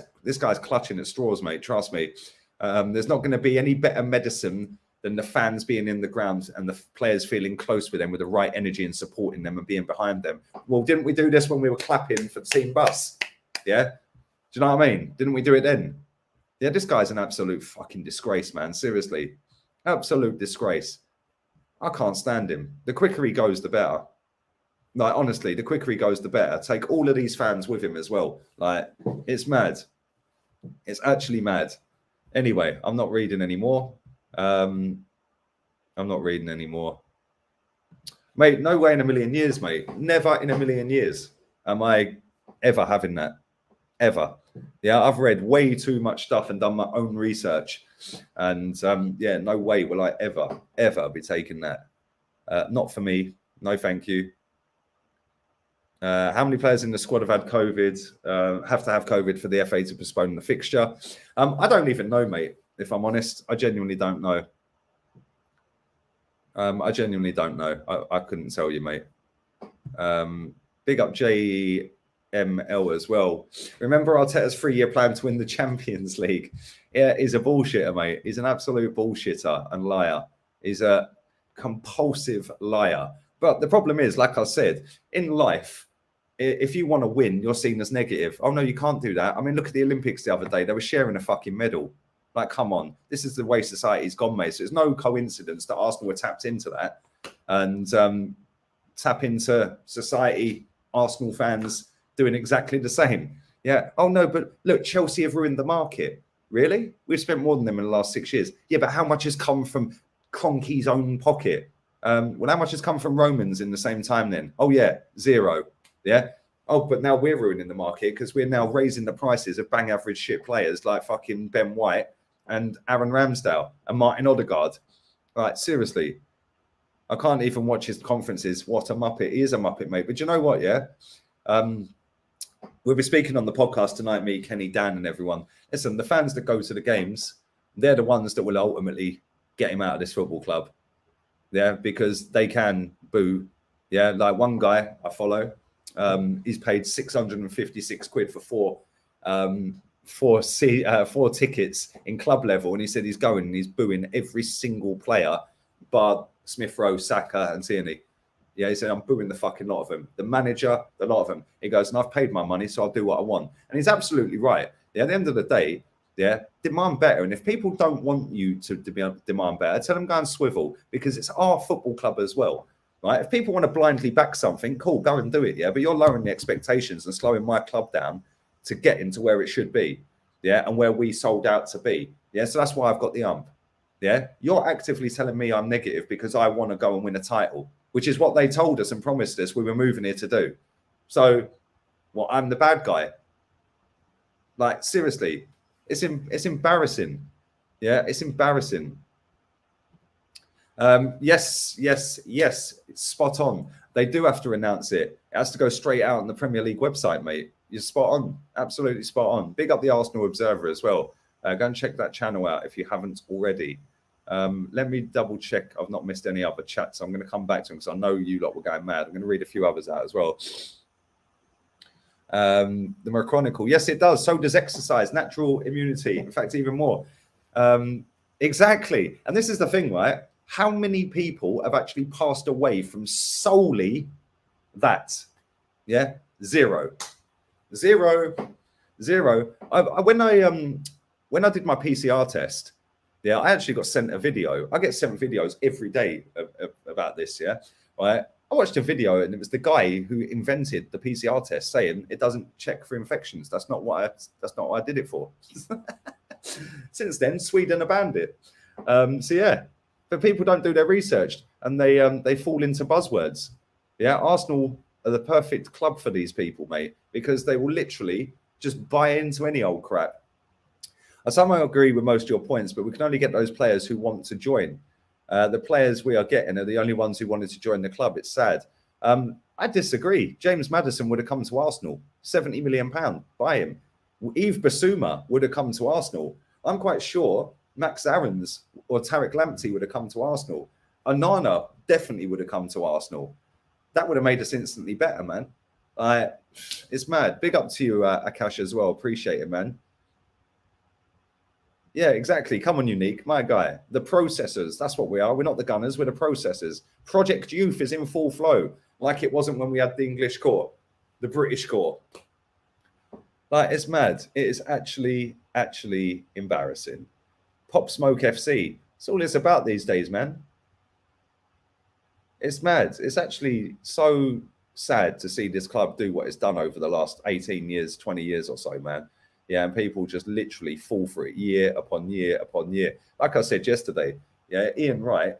clutching at straws, mate. Trust me. There's not going to be any better medicine than the fans being in the ground and the players feeling close with them with the right energy and supporting them and being behind them. Well, didn't we do this when we were clapping for Team Bus? Yeah. Do you know what I mean? Didn't we do it then? Yeah, this guy's an absolute fucking disgrace, man. Seriously. Absolute disgrace. I can't stand him. The quicker he goes, the better. Like, honestly, the quicker he goes, the better. Take all of these fans with him as well. Like, it's mad. It's actually mad. Anyway, I'm not reading anymore. I'm not reading anymore. Mate, no way in a million years, mate. Never in a million years am I ever having that. Ever. Yeah, I've read way too much stuff and done my own research. And yeah, no way will I ever be taking that. Not for me. No, thank you. How many players in the squad have had COVID? Have to have COVID for the FA to postpone the fixture? I don't even know, mate. If I'm honest, I genuinely don't know. I genuinely don't know. I couldn't tell you, mate. Big up JML as well. Remember Arteta's 3-year plan to win the Champions League? Yeah, he's a bullshitter, mate. He's an absolute bullshitter and liar. He's a compulsive liar. But the problem is, like I said, in life, if you want to win, you're seen as negative. Oh, no, you can't do that. I mean, look at the Olympics the other day. They were sharing a fucking medal. Like, come on. This is the way society's gone, mate. So it's no coincidence that Arsenal were tapped into that. And tap into society, Arsenal fans doing exactly the same. Yeah. Oh, no, but look, Chelsea have ruined the market. Really? We've spent more than them in the last 6 years. Yeah, but how much has come from Conky's own pocket? Well, how much has come from Romans in the same time then? Oh, yeah, 0. Yeah. Oh, but now we're ruining the market because we're now raising the prices of bang average shit players like fucking Ben White and Aaron Ramsdale and Martin Odegaard. Like, seriously, I can't even watch his conferences. What a muppet. He is a muppet, mate. But you know what, yeah? We'll be speaking on the podcast tonight, me, Kenny, Dan, and everyone. Listen, the fans that go to the games, they're the ones that will ultimately get him out of this football club. Yeah, because they can boo. Yeah, like one guy I follow, he's paid 656 quid for four tickets in club level, and he said he's going and he's booing every single player, bar Smith Rowe, Saka, and Tierney. Yeah, he said I'm booing the fucking lot of them. The manager, the lot of them. He goes, and I've paid my money, so I'll do what I want. And he's absolutely right. Yeah, at the end of the day, yeah, demand better. And if people don't want you to demand better, tell them go and swivel, because it's our football club as well. Right? If people want to blindly back something, cool, go and do it. Yeah, but you're lowering the expectations and slowing my club down to get into where it should be. Yeah, and where we sold out to be. Yeah, so that's why I've got the ump. Yeah, you're actively telling me I'm negative because I want to go and win a title, which is what they told us and promised us we were moving here to do. So, well, I'm the bad guy. Like, seriously, it's embarrassing. Yeah, it's embarrassing. Yes, it's spot on. They do have to announce it. It has to go straight out on the Premier League website, mate. You're spot on. Absolutely spot on. Big up the Arsenal Observer as well. Go and check that channel out if you haven't already. Let me double check I've not missed any other chats. I'm going to come back to them because I know you lot were going mad. I'm going to read a few others out as well. The Mer Chronicle. Yes, it does. So does exercise. Natural immunity. In fact, even more. Exactly. And this is the thing, right? How many people have actually passed away from solely that? Yeah? Zero. When I did my PCR test, yeah, I actually got sent a video. I get sent videos every day about this, yeah? Right? I watched a video and it was the guy who invented the PCR test saying it doesn't check for infections. That's not what I did it for. Since then, Sweden have banned it. So yeah, but people don't do their research and they fall into buzzwords. Yeah, Arsenal are the perfect club for these people, mate, because they will literally just buy into any old crap. I somehow agree with most of your points, but we can only get those players who want to join. The players we are getting are the only ones who wanted to join the club. It's sad. I disagree. James Maddison would have come to Arsenal. £70 million. Buy him. Yves Bissouma would have come to Arsenal. I'm quite sure Max Aarons or Tarek Lamptey would have come to Arsenal. Onana definitely would have come to Arsenal. That would have made us instantly better, man. It's mad. Big up to you, Akash, as well. Appreciate it, man. Yeah, exactly. Come on, Unique, my guy. The processors, that's what we are. We're not the gunners, we're the processors. Project Youth is in full flow, like it wasn't when we had the English court, the British court. Like, it's mad. It is actually embarrassing. Pop Smoke FC. It's all it's about these days, man. It's mad. It's actually so sad to see this club do what it's done over the last 18 years, 20 years or so, man. Yeah, and people just literally fall for it year upon year upon year. Like I said yesterday, yeah, Ian Wright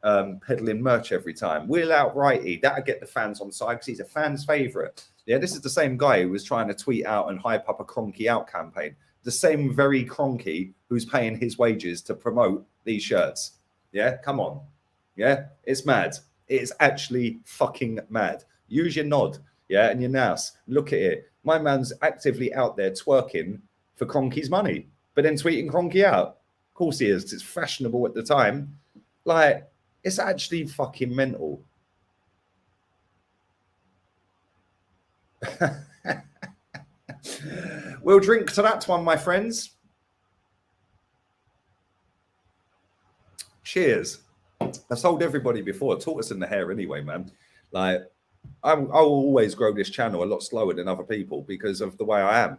peddling merch every time. We'll out righty. That'll get the fans on side because he's a fan's favourite. Yeah, this is the same guy who was trying to tweet out and hype up a Cronky out campaign. The same very Cronky who's paying his wages to promote these shirts. Yeah, come on. Yeah, it's mad. It's actually fucking mad. Use your nod, yeah, and your nous. Look at it. My man's actively out there twerking for Cronky's money, but then tweeting Cronky out. Of course he is. It's fashionable at the time. Like, it's actually fucking mental. We'll drink to that one, my friends. Cheers. I've told everybody before, tortoise in the hair anyway, man. Like, I will always grow this channel a lot slower than other people because of the way I am.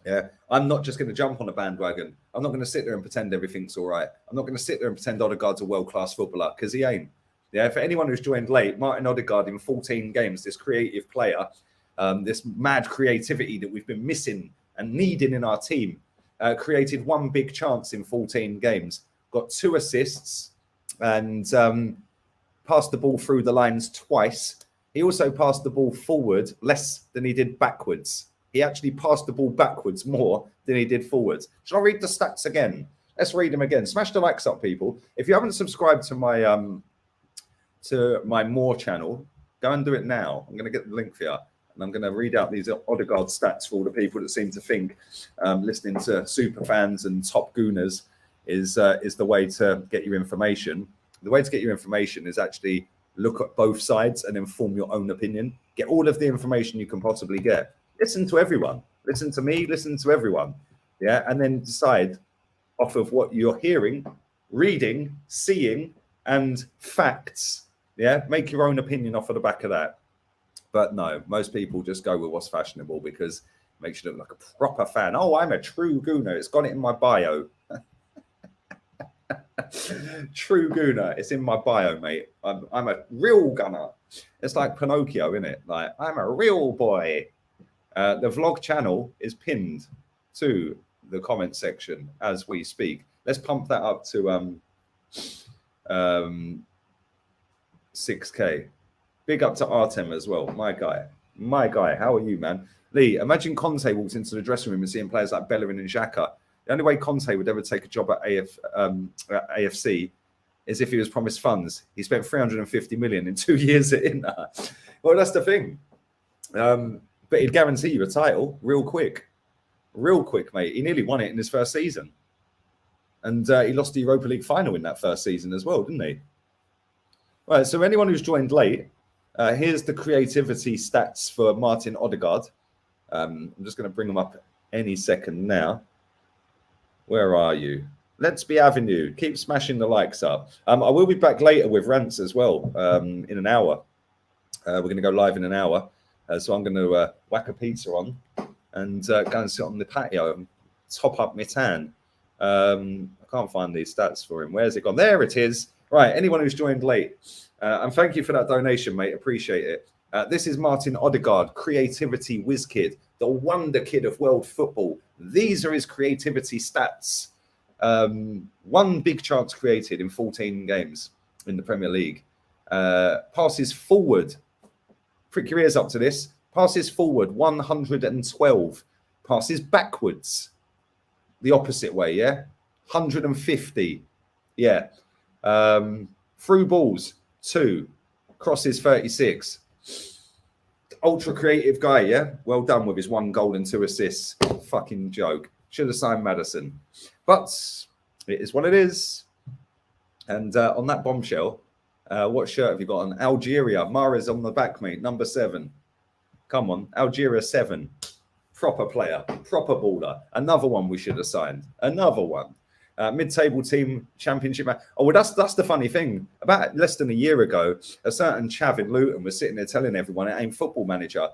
Yeah, I'm not just going to jump on a bandwagon. I'm not going to sit there and pretend everything's all right. I'm not going to sit there and pretend Odegaard's a world-class footballer because he ain't. Yeah, for anyone who's joined late, Martin Odegaard in 14 games, this creative player, this mad creativity that we've been missing and needing in our team, created one big chance in 14 games, got 2 assists and passed the ball through the lines twice. He also passed the ball forward less than he did backwards. He actually passed the ball backwards more than he did forwards. Shall I read the stats again? Let's read them again. Smash the likes up, people. If you haven't subscribed to my More channel, go and do it now. I'm going to get the link for you. And I'm going to read out these Odegaard stats for all the people that seem to think listening to super fans and top gooners is the way to get your information. The way to get your information is actually look at both sides and then form your own opinion. Get all of the information you can possibly get. Listen to everyone. Listen to me. Listen to everyone. Yeah, and then decide off of what you're hearing, reading, seeing, and facts. Yeah, make your own opinion off of the back of that. But no, most people just go with what's fashionable because it makes you look like a proper fan. Oh, I'm a true gooner. It's got it in my bio. True gooner. It's in my bio, mate. I'm a real gunner. It's like Pinocchio, isn't it? Like, I'm a real boy. The vlog channel is pinned to the comment section as we speak. Let's pump that up to 6K. Big up to Artem as well. My guy. How are you, man? Lee, imagine Conte walked into the dressing room and seeing players like Bellerin and Xhaka. The only way Conte would ever take a job at AFC is if he was promised funds. He spent 350 million in 2 years at Inter. Well, that's the thing. But he'd guarantee you a title real quick, mate. He nearly won it in his first season. And he lost the Europa League final in that first season as well, didn't he? Right, so anyone who's joined late, here's the creativity stats for Martin Odegaard. I'm just going to bring them up any second now. Where are you? Let's be Avenue. Keep smashing the likes up. I will be back later with rants as well in an hour. We're going to go live in an hour. So I'm going to whack a pizza on and go and sit on the patio and top up my tan. I can't find these stats for him. Where's it gone? There it is. Right, anyone who's joined late. And thank you for that donation, mate. Appreciate it. This is Martin Odegaard, creativity whiz kid, the wonder kid of world football. These are his creativity stats. One big chance created in 14 games in the Premier League. Passes forward. Prick your ears up to this. Passes forward, 112. Passes backwards, the opposite way, yeah? 150. Yeah. Through balls, 2. Crosses, 36. Ultra creative guy, yeah? Well done with his 1 goal and 2 assists. Fucking joke. Should have signed Maddison. But it is what it is. And on that bombshell, what shirt have you got on? Algeria. Mahrez on the back, mate. Number 7. Come on. Algeria 7. Proper player. Proper baller. Another one we should have signed. Another one. Mid-table team championship. Oh, well, that's the funny thing. About less than a year ago, a certain chav in Luton was sitting there telling everyone it ain't Football Manager.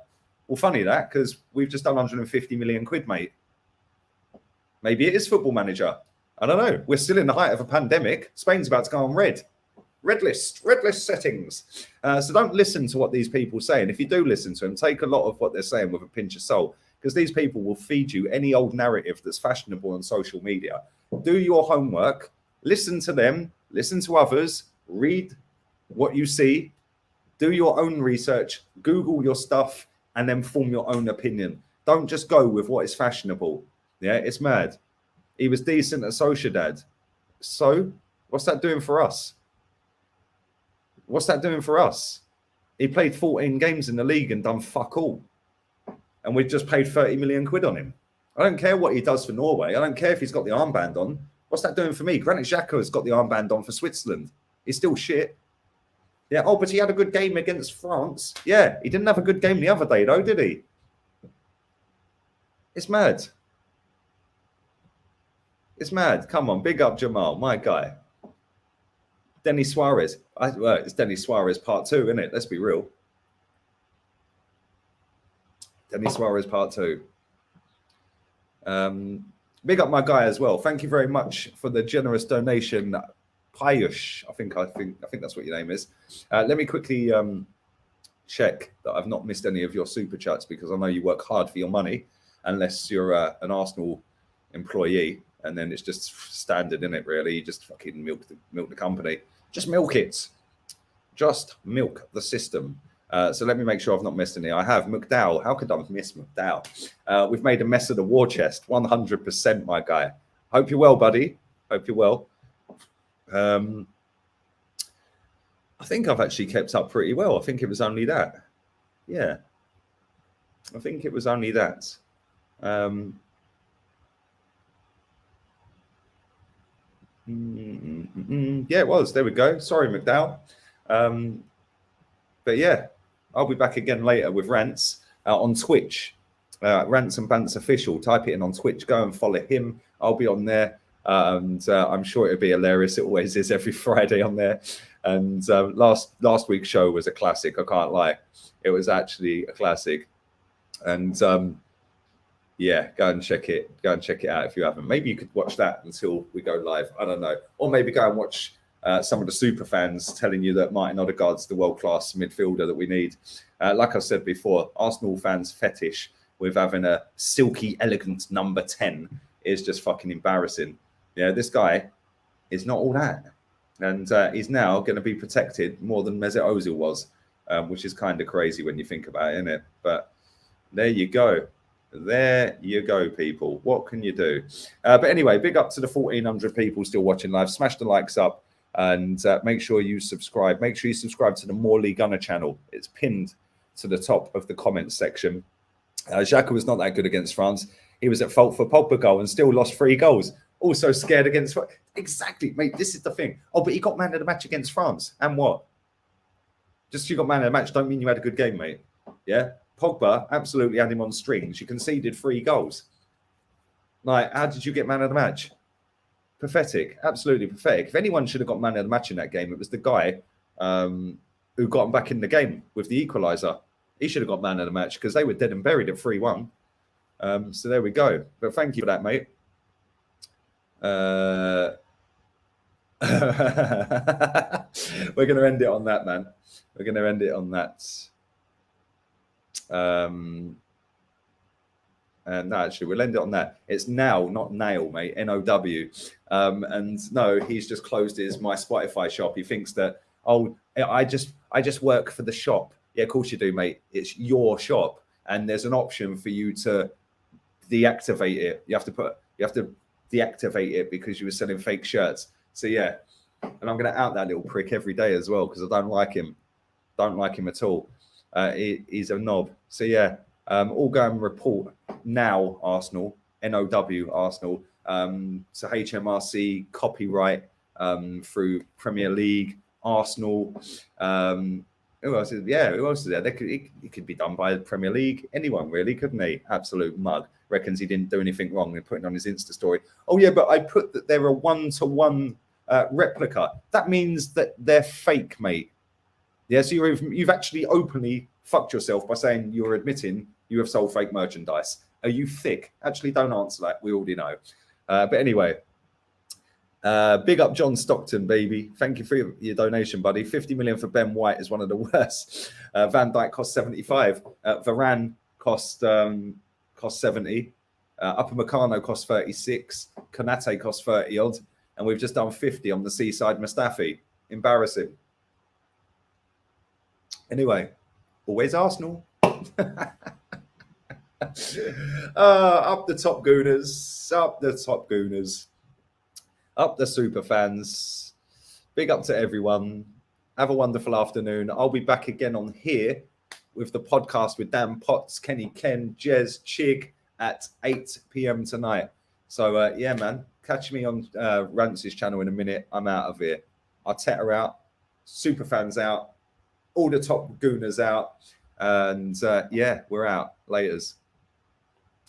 Well, funny that, because we've just done 150 million quid, mate. Maybe it is Football Manager. I don't know. We're still in the height of a pandemic. Spain's about to go on red. red list settings. So don't listen to what these people say. And if you do listen to them, take a lot of what they're saying with a pinch of salt, because these people will feed you any old narrative that's fashionable on social media. Do your homework, listen to them, listen to others, read what you see, do your own research, Google your stuff, and then form your own opinion. Don't just go with what is fashionable. Yeah, it's mad. He was decent at Sociedad. So what's that doing for us? What's that doing for us? He played 14 games in the league and done fuck all. And we've just paid 30 million quid on him. I don't care what he does for Norway. I don't care if he's got the armband on. What's that doing for me? Granit Xhaka has got the armband on for Switzerland. He's still shit. Yeah. Oh, but he had a good game against France. Yeah. He didn't have a good game the other day, though, did he? It's mad. It's mad. Come on. Big up Jamal, my guy. Denis Suarez. Well, it's Denis Suarez part 2, isn't it? Let's be real. Denis Suarez part 2. Big up my guy as well. Thank you very much for the generous donation, Payush. I think that's what your name is. Let me quickly check that I've not missed any of your super chats, because I know you work hard for your money, unless you're an Arsenal employee, and then it's just standard, isn't it? Really, you just fucking milk the company. Just milk it. Just milk the system. So let me make sure I've not missed any. I have. McDowell. How could I miss McDowell? We've made a mess of the war chest. 100%, my guy. Hope you're well, buddy. Hope you're well. I think I've actually kept up pretty well. I think it was only that. Yeah. I think it was only that. Yeah, it was. There we go. Sorry, McDowell. But yeah, I'll be back again later with rants on Twitch. Rants and Bants Official. Type it in on Twitch. Go and follow him. I'll be on there. And I'm sure it'll be hilarious. It always is every Friday on there. And last week's show was a classic. I can't lie. It was actually a classic. And yeah, go and check it. Go and check it out if you haven't. Maybe you could watch that until we go live. I don't know. Or maybe go and watch some of the super fans telling you that Martin Odegaard's the world-class midfielder that we need. Like I said before, Arsenal fans' fetish with having a silky, elegant number 10 is just fucking embarrassing. Yeah, this guy is not all that. And he's now going to be protected more than Mesut Ozil was, which is kind of crazy when you think about it, isn't it? But there you go. There you go, people. What can you do? But anyway, big up to the 1,400 people still watching live. Smash the likes up and make sure you subscribe. Make sure you subscribe to the Morley Gunner channel. It's pinned to the top of the comments section. Xhaka was not that good against France. He was at fault for Pogba goal and still lost 3 goals. Also scared against... Exactly, mate. This is the thing. Oh, but he got man of the match against France. And what? Just you got man of the match don't mean you had a good game, mate. Yeah? Pogba absolutely had him on strings. You conceded 3 goals. Like, how did you get man of the match? Pathetic. Absolutely pathetic. If anyone should have got man of the match in that game, it was the guy who got him back in the game with the equaliser. He should have got man of the match because they were dead and buried at 3-1. So there we go. But thank you for that, mate. We're going to end it on that, man. We're going to end it on that. And no, actually, we'll end it on that. It's now, not nail, mate. N-O-W. And no, he's just closed my Spotify shop. He thinks that, oh, I just work for the shop. Yeah, of course you do, mate. It's your shop, and there's an option for you to deactivate it. You have to deactivate it because you were selling fake shirts. So yeah, and I'm going to out that little prick every day as well because I don't like him. Don't like him at all. He's a knob. So yeah, all go and report now, Arsenal, N-O-W, Arsenal, to HMRC copyright through Premier League, Arsenal. Who else is? Yeah, who else is there? It could be done by the Premier League. Anyone really, couldn't he? Absolute mug. Reckons he didn't do anything wrong and putting on his Insta story. Oh yeah, but I put that they're a 1-to-1 replica. That means that they're fake, mate. Yeah, so you've actually openly fucked yourself by saying you're admitting you have sold fake merchandise. Are you thick? Actually, don't answer that. We already know. But anyway, Big up John Stockton, baby. Thank you for your donation, buddy. 50 million for Ben White is one of the worst. Van Dijk cost 75. Varane cost 70. Upamecano cost 36. Konate cost 30 odd. And we've just done 50 on the Seaside Mustafi. Embarrassing. Anyway, always Arsenal. Up the top Gooners. Up the top Gooners. Up the super fans. Big up to everyone. Have a wonderful afternoon. I'll be back again on here with the podcast with Dan Potts, Kenny Ken, Jez, Chig at 8 p.m. tonight. So, yeah, man, catch me on Rance's channel in a minute. I'm out of here. Arteta out. Super fans out. All the top Gooners out. And, yeah, we're out. Laters.